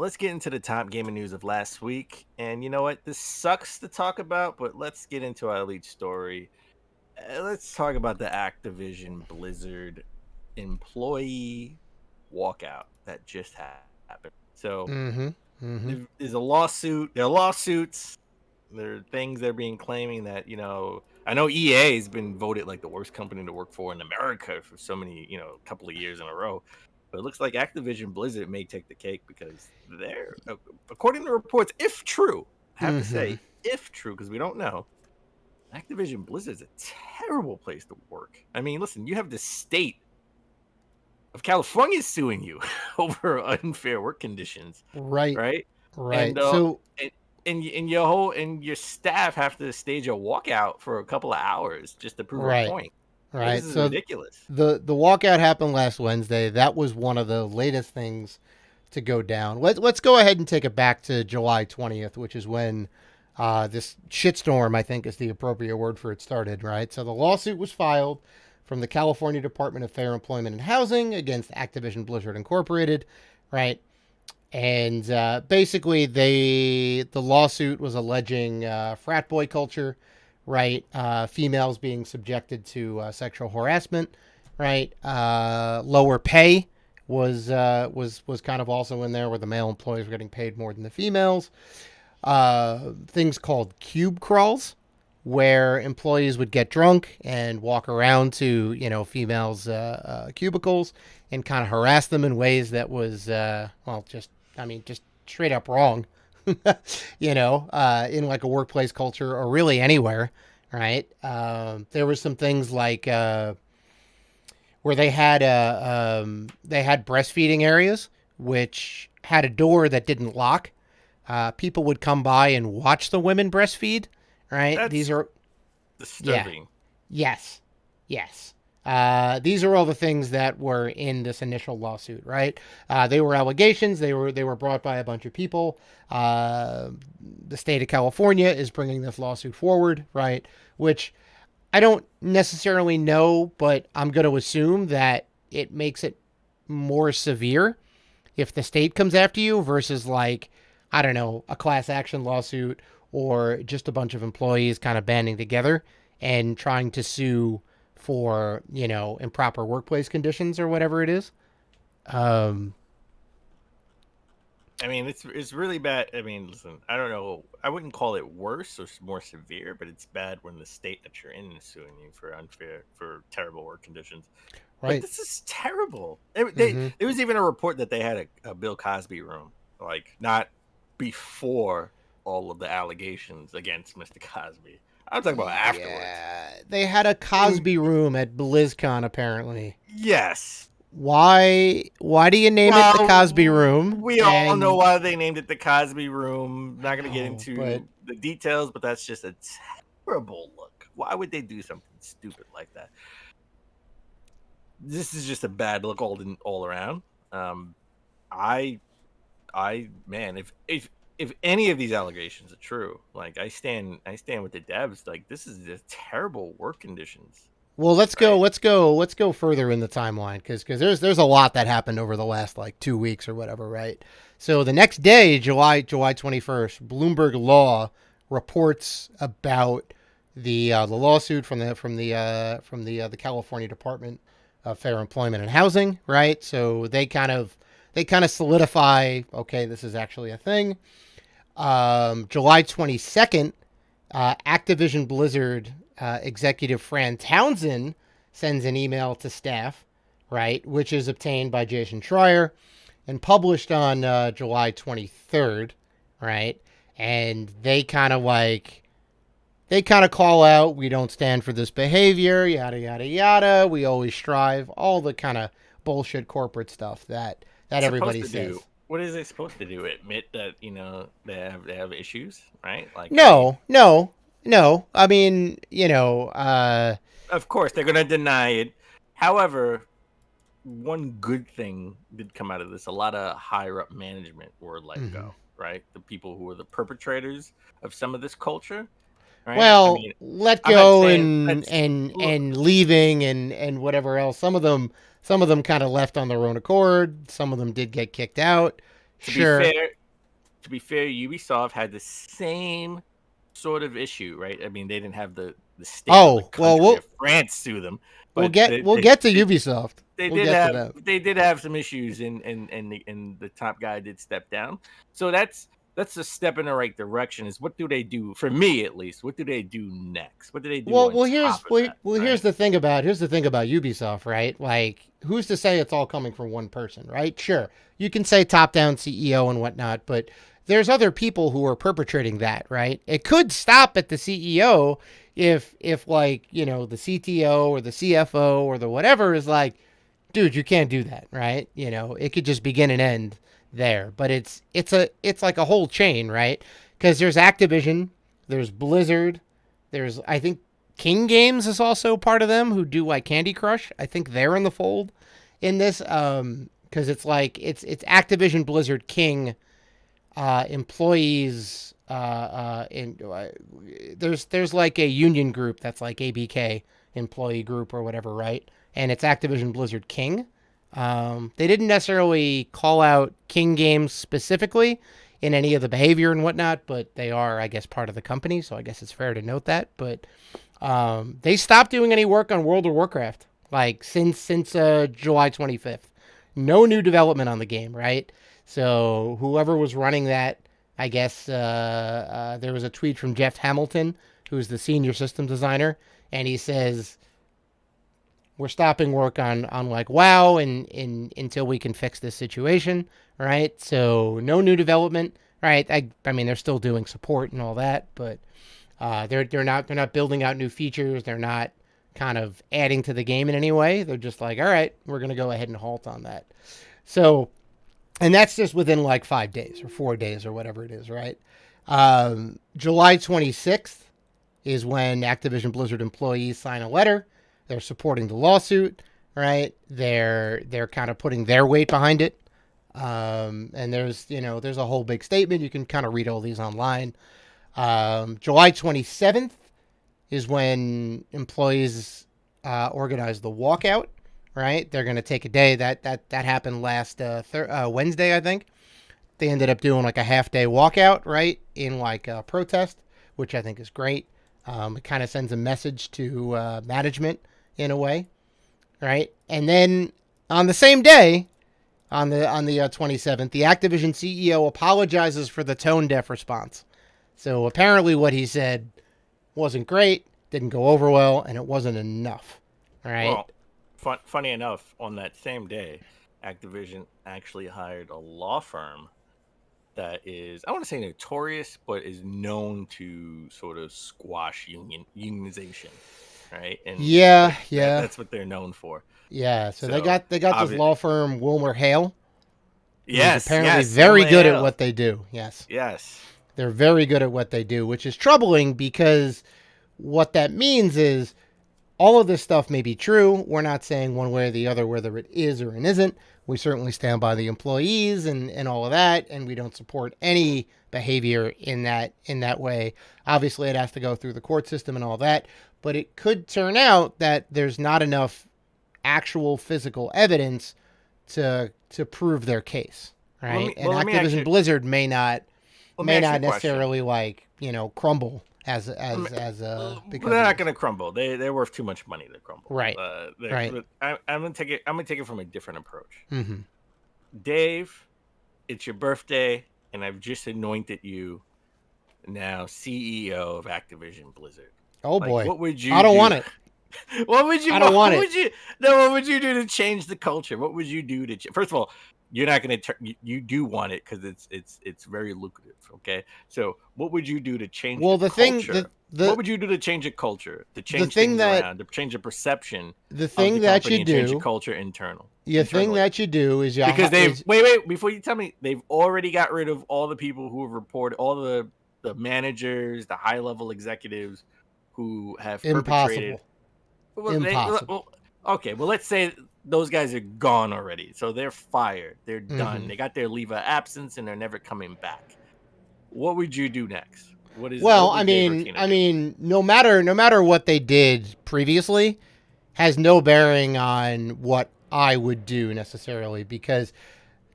let's get into the top gaming news of last week. And you know what? This sucks to talk about, but let's get into our lead story. Let's talk about the Activision Blizzard employee walkout that just happened. So Mm-hmm. Mm-hmm. there's a lawsuit. There are lawsuits. There are things they're being claiming that I know EA has been voted like the worst company to work for in America for so many couple of years in a row. But it looks like Activision Blizzard may take the cake because they're, according to reports, if true, I have to Mm-hmm. say, if true, because we don't know, Activision Blizzard's a terrible place to work. I mean, listen, you have the state of California suing you over unfair work conditions, Right. right? And Right. So your staff have to stage a walkout for a couple of hours just to prove a right. point. Like, this Right. is So ridiculous. the walkout happened last Wednesday. That was one of the latest things to go down. Let's go ahead and take it back to July 20th, which is when this shitstorm, I think, is the appropriate word for it, started. Right. So the lawsuit was filed from the California Department of Fair Employment and Housing against Activision Blizzard Incorporated. Right. And basically, the lawsuit was alleging frat boy culture, right? Females being subjected to sexual harassment, right? Lower pay was kind of also in there, where the male employees were getting paid more than the females. Things called cube crawls, where employees would get drunk and walk around to females' cubicles and kind of harass them in ways that was just straight up wrong. In like a workplace culture or really anywhere, right? There was some things like where they had breastfeeding areas which had a door that didn't lock. People would come by and watch the women breastfeed. Right? These That's are yeah, disturbing. yes, yes. These are all the things that were in this initial lawsuit, right? They were allegations. They were brought by a bunch of people. The state of California is bringing this lawsuit forward, right? Which I don't necessarily know, but I'm going to assume that it makes it more severe if the state comes after you versus, like, I don't know, a class action lawsuit or just a bunch of employees kind of banding together and trying to sue for improper workplace conditions or whatever it is. Um, I mean, it's really bad. I mean, listen, I don't know. I wouldn't call it worse or more severe, but it's bad when the state that you're in is suing you for terrible work conditions. But right. this is terrible. Mm-hmm. There was even a report that they had a Bill Cosby room, like not before all of the allegations against Mr. Cosby. I'm talking about afterwards. Yeah, they had a And Cosby room at BlizzCon apparently. yes, Why do you name it the Cosby well, room? we all know And why they named it the Cosby Room. Not going to get oh, but into the details, but that's just a terrible look. Why would they do something stupid like that? This is just a bad look all around. Um, I, man, if any of these allegations are true, like I stand with the devs. Like, this is just terrible work conditions, well, let's go. right? Let's go further in the timeline because there's a lot that happened over the last like 2 weeks or whatever, right? So the next day, July 21st, Bloomberg Law reports about the lawsuit from the California Department of Fair Employment and Housing, right? So they kind of solidify, okay, this is actually a thing. July 22nd, Activision Blizzard executive Fran Townsend sends an email to staff, right, which is obtained by Jason Schreier and published on July 23rd, right? And they kind of call out, we don't stand for this behavior, yada yada yada. We always strive, all the kind of bullshit corporate stuff that Supposed everybody to do. says. What is it supposed to do? Admit that they have issues, right? Like, hey, No, no, no. I mean, of course they're gonna deny it. However, one good thing did come out of this. A lot of higher up management were let mhm. go, right? The people who were the perpetrators of some of this culture, right? I Well, mean, let I'm not go saying and that's and and leaving and whatever else. Some of them kind of left on their own accord. Some of them did get kicked out. to be Sure. fair. to be fair, Ubisoft had the same sort of issue, right? I mean, they didn't have the state of the Oh well, country of France sue them, we'll but get we'll get to they Ubisoft. they We'll did get to have that. some issues, and the top guy did step down. So that's a step in the right direction. Is what do they do, for me at least? What do they do next? What do they do Well, on well, top here's of well, that? well, Right? here's the thing about Ubisoft, right? Like, who's to say it's all coming from one person, right? Sure, you can say top-down CEO and whatnot, but there's other people who are perpetrating that, right? It could stop at the CEO if like the CTO or the CFO or the whatever is like, dude, you can't do that, right? It could just begin and end there, but it's like a whole chain, right? Because there's Activision, there's Blizzard, there's I think King Games is also part of them who do like Candy Crush. I think they're in the fold in this because it's like it's Activision, Blizzard, King employees. There's like a union group that's like ABK employee group or whatever, right? And it's Activision, Blizzard, King. They didn't necessarily call out King Games specifically in any of the behavior and whatnot, but they are, I guess, part of the company, so I guess it's fair to note that. But they stopped doing any work on World of Warcraft like since July 25th. No new development on the game, right? So whoever was running that, I guess there was a tweet from Jeff Hamilton, who's the senior system designer, and he says we're stopping work on like WoW and until we can fix this situation, right? So no new development, right? I mean they're still doing support and all that, but they're not building out new features. They're not kind of adding to the game in any way. They're just like, all right, we're gonna go ahead and halt on that. So, and that's just within like 5 days or 4 days or whatever it is, right? July 26th is when Activision Blizzard employees sign a letter. They're supporting the lawsuit, right? They're kind of putting their weight behind it. And there's a whole big statement. You can kind of read all these online. July 27th is when employees organize the walkout, right? They're going to take a day. That happened last Wednesday, I think. They ended up doing like a half-day walkout, right, in like a protest, which I think is great. It kind of sends a message to management in a way, right? And then on the same day, on the 27th, the Activision CEO apologizes for the tone-deaf response. So apparently what he said wasn't great, didn't go over well, and it wasn't enough. All right. Well, funny enough, on that same day, Activision actually hired a law firm that is, I want to say notorious, but is known to sort of squash unionization, right? And Yeah, yeah, that's what they're known for. yeah. So So they got this obvi- law firm Wilmer Hale, who is yes, apparently yes, very good at LAL. what they do. Yes, Yes. they're very good at what they do, which is troubling because what that means is all of this stuff may be true. We're not saying one way or the other whether it is or it isn't. We certainly stand by the employees and all of that, and we don't support any behavior in that way. Obviously, it has to go through the court system and all that, but it could turn out that there's not enough actual physical evidence to prove their case, right? And Let me Activision Blizzard may not ask you a question. necessarily like crumble as They're because of not this. going to crumble. They're worth too much money to crumble. Right, right. But I'm gonna take it. I'm gonna take it from a different approach. Mm-hmm. Dave, it's your birthday, and I've just anointed you now CEO of Activision Blizzard. Oh Like, boy, what would I you don't do? want it. What would you? I don't want What it. would you? No, what would you do to change the culture? What would you do to? First of all, you're not going to. You do want it because it's very lucrative. Okay, so what would you do to change Well, the the thing culture? the What would you do to change a culture? To the change thing things that around? To change the perception the of the thing that company you and change the do culture the thing internally? that you do is Because they've is wait before you tell me, they've already got rid of all the people who have reported, all the managers, the high level executives who have perpetrated. impossible. Impossible. Well, okay, well, let's say those guys are gone already, so they're fired, they're done, Mm-hmm. they got their leave of absence, and they're never coming back. What would you do next? Well, What would Dave Artina do? no matter what they did previously, has no bearing on what I would do necessarily because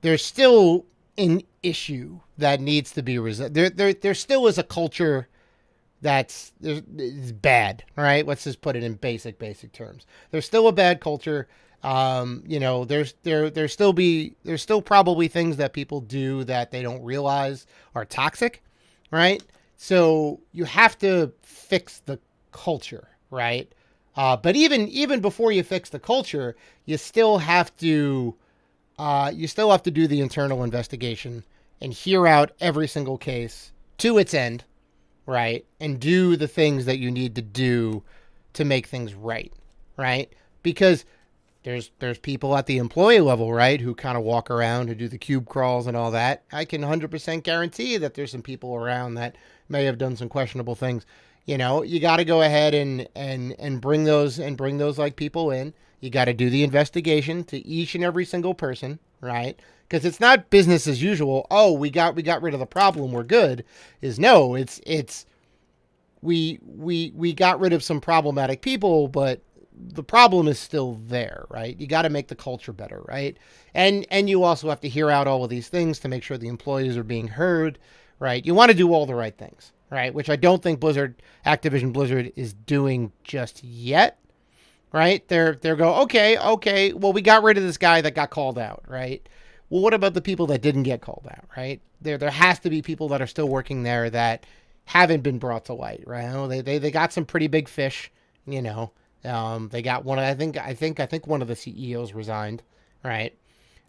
there's still an issue that needs to be resolved. There still is a culture that's is bad, right? Let's just put it in basic terms. There's still a bad culture. There's still probably things that people do that they don't realize are toxic, right? So you have to fix the culture, right? But even before you fix the culture, you still have to do the internal investigation and hear out every single case to its end, right? And do the things that you need to do to make things right, right? Because there's people at the employee level, right, who kind of walk around, who do the cube crawls and all that. I can 100% guarantee that there's some people around that may have done some questionable things. You got to go ahead and bring those like people in. You got to do the investigation to each and every single person, right? Because it's not business as usual. Oh, we got rid of the problem, we're good. No, it's we got rid of some problematic people, but the problem is still there, right? You got to make the culture better, right? And you also have to hear out all of these things to make sure the employees are being heard, right? You want to do all the right things, right? Which I don't think Activision Blizzard is doing just yet, right? They're go, okay, well, we got rid of this guy that got called out, right? Well, what about the people that didn't get called out, right? There has to be people that are still working there that haven't been brought to light, right? They got some pretty big fish, you know. They got one. I think one of the CEOs resigned, right?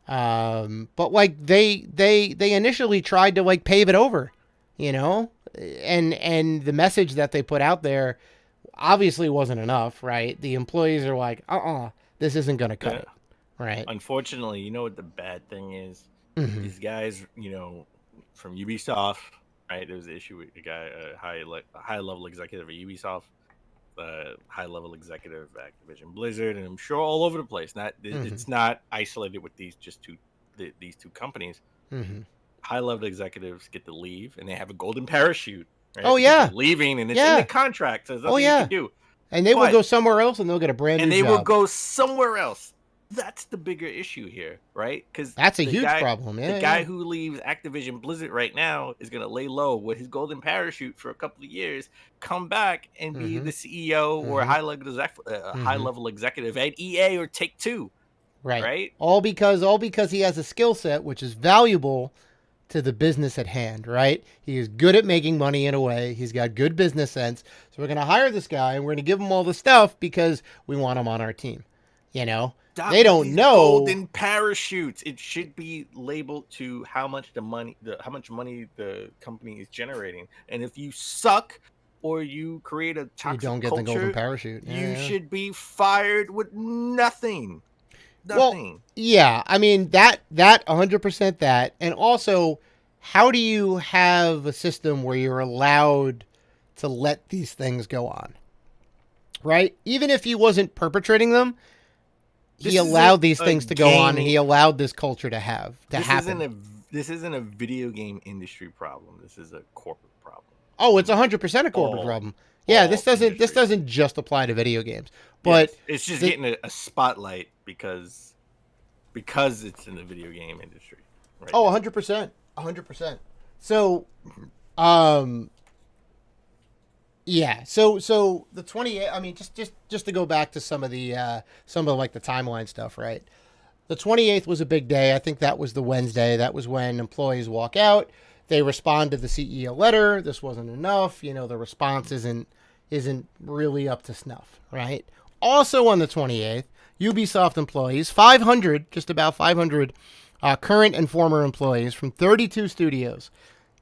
But like they initially tried to like pave it over, you know, and the message that they put out there obviously wasn't enough, right? The employees are like, this isn't gonna cut it, right? Unfortunately, you know what the bad thing is? Mm-hmm. These guys, from Ubisoft, right? There was an issue with a guy, a high level executive at Ubisoft, high level executive of Activision Blizzard, and I'm sure all over the place. It's not isolated with these two companies. Mm-hmm. High level executives get to leave, and they have a golden parachute. Right? Oh Because yeah, they're leaving, and it's in the contract. So there's nothing you can do. And they will go somewhere else, and they'll get a brand new job. And they will go somewhere else. That's the bigger issue here, right? Because that's a huge problem. Yeah, the guy who leaves Activision Blizzard right now is going to lay low with his golden parachute for a couple of years, come back and be the CEO or high level executive at EA or Take Two, right? All because he has a skill set which is valuable to the business at hand, right? He is good at making money in a way. He's got good business sense. So we're going to hire this guy and we're going to give him all the stuff because we want him on our team. Stop they don't know golden parachutes. It should be labeled to how much money the company is generating. And if you suck or you create a toxic you don't get culture, the golden parachute. You should be fired with nothing. Well, yeah, I mean that 100% that, and also, how do you have a system where you're allowed to let these things go on, right? Even if he wasn't perpetrating them, he allowed these things to go on, and he allowed this culture to happen. This isn't a video game industry problem. This is a corporate problem. Oh, it's 100% a corporate problem. Yeah, this doesn't just apply to video games, but it's just getting a spotlight because it's in the video game industry. Right 100%. So, yeah. So the 28th. I mean, just to go back to some of the like the timeline stuff, right? The 28th was a big day. I think that was the Wednesday. That was when employees walk out. They respond to the CEO letter. This wasn't enough. The response isn't really up to snuff, right? Also on the 28th, Ubisoft employees, just about 500 current and former employees from 32 studios,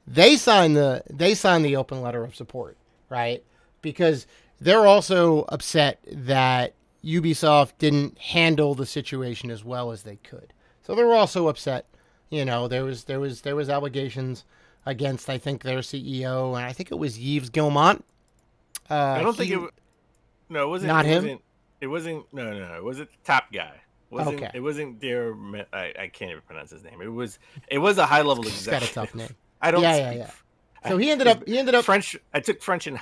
they signed the open letter of support, right? Because they're also upset that Ubisoft didn't handle the situation as well as they could. So they're also upset. There was allegations against, I think, their CEO, and I think it was Yves Guillemot. I don't think it was. No, it wasn't. Not him. It wasn't. No. It was the top guy. Okay. It wasn't their. I can't even pronounce his name. It was a high level executive. He's got a tough name. I don't. Yeah. So he ended up French. I took French in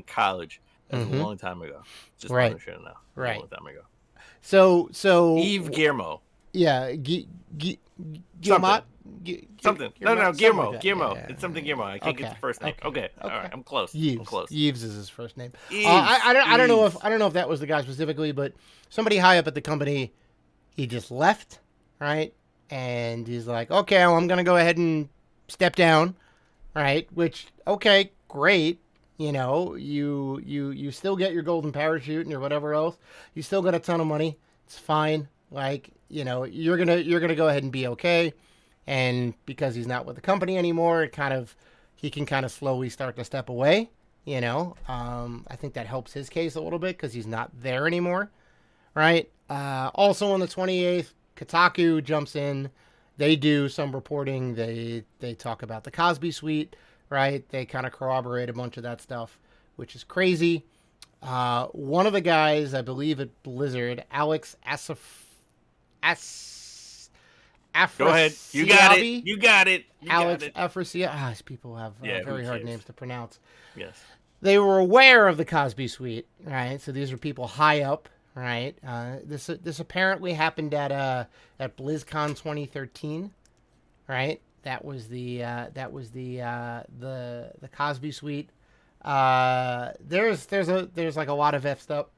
college. That was a long time ago. Just right. Should have known. Right. A long time ago. So Yves Guillemot. Yeah, Guillemot? Something. Something. No, no, Guillemot? Something like Guillermo. that. Guillermo. Yeah. It's something Guillermo. I can't get Okay. the first name. Okay. Okay. All right. Okay. I'm close. I'm Yves. close. Yves is his first name. Eves. I don't know if Eves. I don't know if that was the guy specifically, but somebody high up at the company, he just left, right? And he's like, okay, well, I'm gonna go ahead and step down, right? Which, okay, great. You still get your golden parachute and your whatever else. You still got a ton of money. It's fine. Like, you're gonna go ahead and be okay. And because he's not with the company anymore, he can kind of slowly start to step away. I think that helps his case a little bit because he's not there anymore, right? Also on the 28th, Kotaku jumps in. They do some reporting. They talk about the Cosby Suite, right? They kind of corroborate a bunch of that stuff, which is crazy. One of the guys, I believe at Blizzard, Alex Go ahead. You got it. Afrasiabi. You got it. You Alex got it. Afrasiabi. These people have Yeah, very who hard cares? names to pronounce. Yes. They were aware of the Cosby Suite, right? So these are people high up, right? This apparently happened at BlizzCon 2013, right? That was the Cosby Suite. There's like a lot of effed up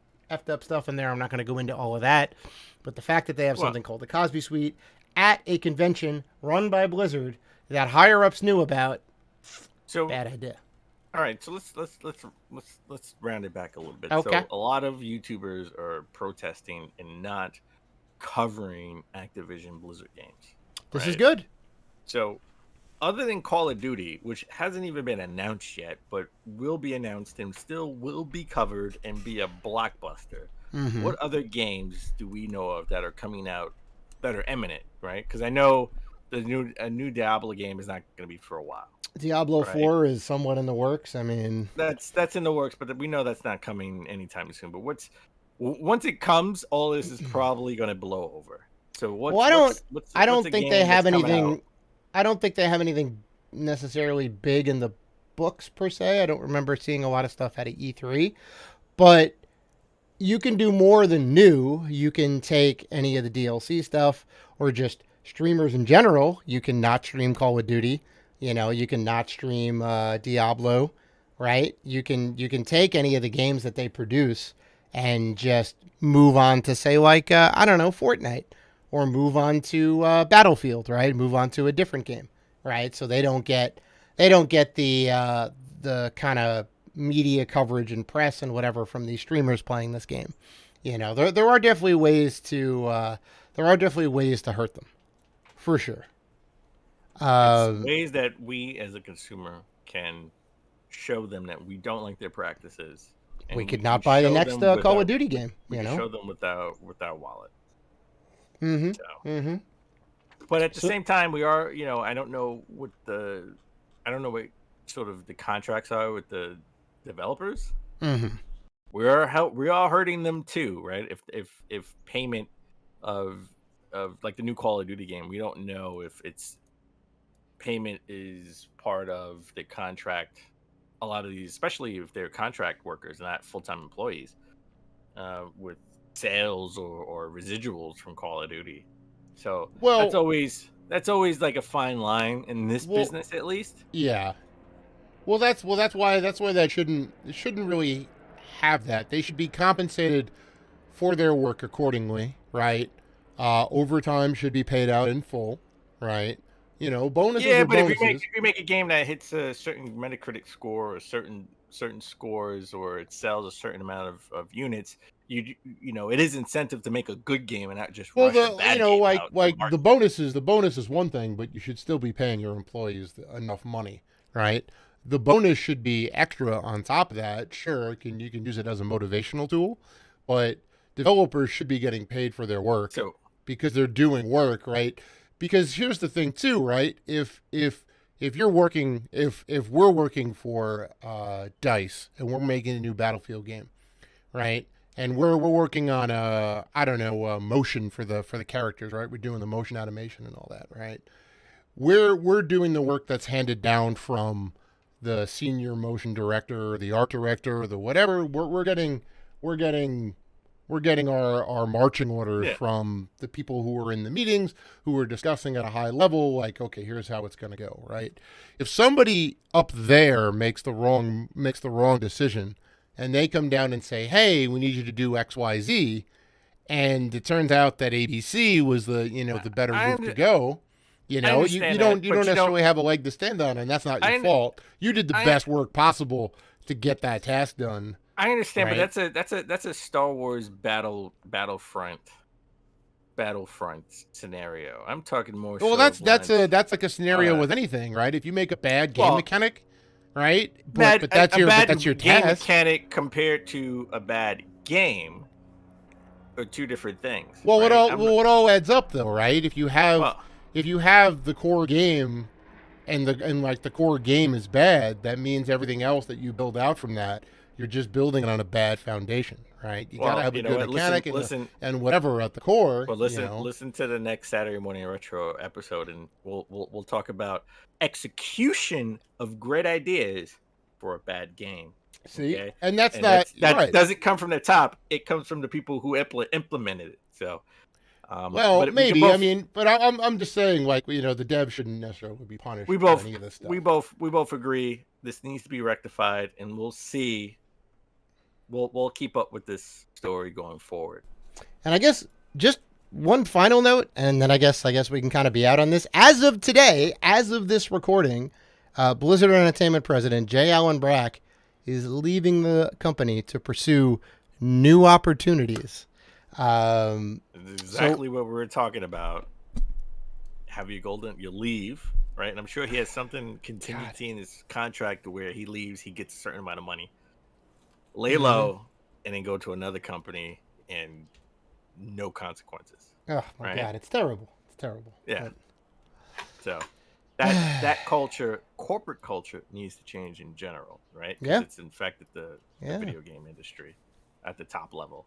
stuff in there. I'm not going to go into all of that, but the fact that they have something called the Cosby Suite at a convention run by Blizzard that higher ups knew about, So bad idea. all right, so let's round it back a little bit. Okay. So a lot of YouTubers are protesting and not covering Activision Blizzard games. This is right? good. So other than Call of Duty, which hasn't even been announced yet, but will be announced and still will be covered and be a blockbuster. Mm-hmm. What other games do we know of that are coming out that are imminent, right? Because I know a new Diablo game is not going to be for a while. Diablo Right. 4 is somewhat in the works. I mean, That's in the works, but we know that's not coming anytime soon. But once it comes, all this is probably going to blow over. So I don't think they have anything. Out? I don't think they have anything necessarily big in the books per se. I don't remember seeing a lot of stuff out of E3, but you can do more than new. You can take any of the DLC stuff or just streamers in general. You can not stream Call of Duty. You can not stream Diablo, right? You can take any of the games that they produce and just move on to say like I don't know, Fortnite, or move on to Battlefield, right? Move on to a different game, right? So they don't get the kind of media coverage and press and whatever from these streamers playing this game. There are definitely ways to hurt them, for sure. It's ways that we as a consumer can show them that we don't like their practices. And we could not buy the next Call of Duty game. We can show them with our wallet. Mm-hmm. So. Mm-hmm. But at the same time, we are, I don't know what sort of the contracts are with the developers. Mm-hmm. We are hurting them too, right? If payment of like the new Call of Duty game, we don't know if it's payment is part of the contract. A lot of these, especially if they're contract workers, not full-time employees, with sales or residuals from Call of Duty. So that's always like a fine line in this business, at least. Yeah. That's why it shouldn't really have that. They should be compensated for their work accordingly, right? Overtime should be paid out in full, right? Bonuses. Yeah, but bonuses. if you make a game that hits a certain Metacritic score or certain scores, or it sells a certain amount of units, it is incentive to make a good game and not just rush a bad game out like the bonuses. The bonus is one thing, but you should still be paying your employees enough money, right? The bonus should be extra on top of that. Sure, you can use it as a motivational tool, but developers should be getting paid for their work because they're doing work, right? Because here's the thing too, right? If you're working, if we're working for DICE and we're making a new Battlefield game, right? And we're working on motion for the characters, right? We're doing the motion animation and all that, right? We're doing the work that's handed down from the senior motion director or the art director or the whatever. We're getting We're getting our marching orders Yeah, from the people who were in the meetings, who were discussing at a high level, like, okay, here's how it's going to go, right? If somebody up there makes the wrong decision, and they come down and say, hey, we need you to do X, Y, Z, and it turns out that ABC was the better I route to go. I You understand that, don't but you don't. necessarily have a leg to stand on, and that's not your I fault. You did the I best work possible to get that task done, I understand, but right? that's a Star Wars battlefront scenario. I'm talking more Well, so of lines. that's like a scenario Uh, with anything, right? If you make a bad game well, mechanic, right? bad a But that's your bad game task. mechanic compared to a bad game are two different things, Well, right? I'm what all adds up though, right? well, If you have the core game and like the core game is bad, that means everything else that you build out from that, you're just building it on a bad foundation, right? You got to have a you know good what? mechanic Listen. and whatever at the core, Well, listen to the next Saturday Morning Retro episode, and we'll talk about execution of great ideas for a bad game. See, Okay, and that's and not that right. doesn't come from the top; it comes from the people who implemented it. So, Well, but we can maybe. I both mean, but I'm just saying, like, the dev shouldn't necessarily be punished we for both any of this we stuff. both we both agree this needs to be rectified, and we'll see. We'll keep up with this story going forward. And I guess just one final note, and then I guess we can kind of be out on this. As of today, as of this recording, Blizzard Entertainment president Jay Allen Brack is leaving the company to pursue new opportunities. It's So exactly what we were talking about. Have your golden, you leave, right? And I'm sure he has something God, contingency in his contract where he leaves, he gets a certain amount of money, lay mm-hmm. low, and then go to another company and no consequences, Oh my right? God, it's terrible. It's terrible. Yeah. But So that culture, corporate culture, needs to change in general, right? Because yeah, it's infected the yeah. video game industry at the top level.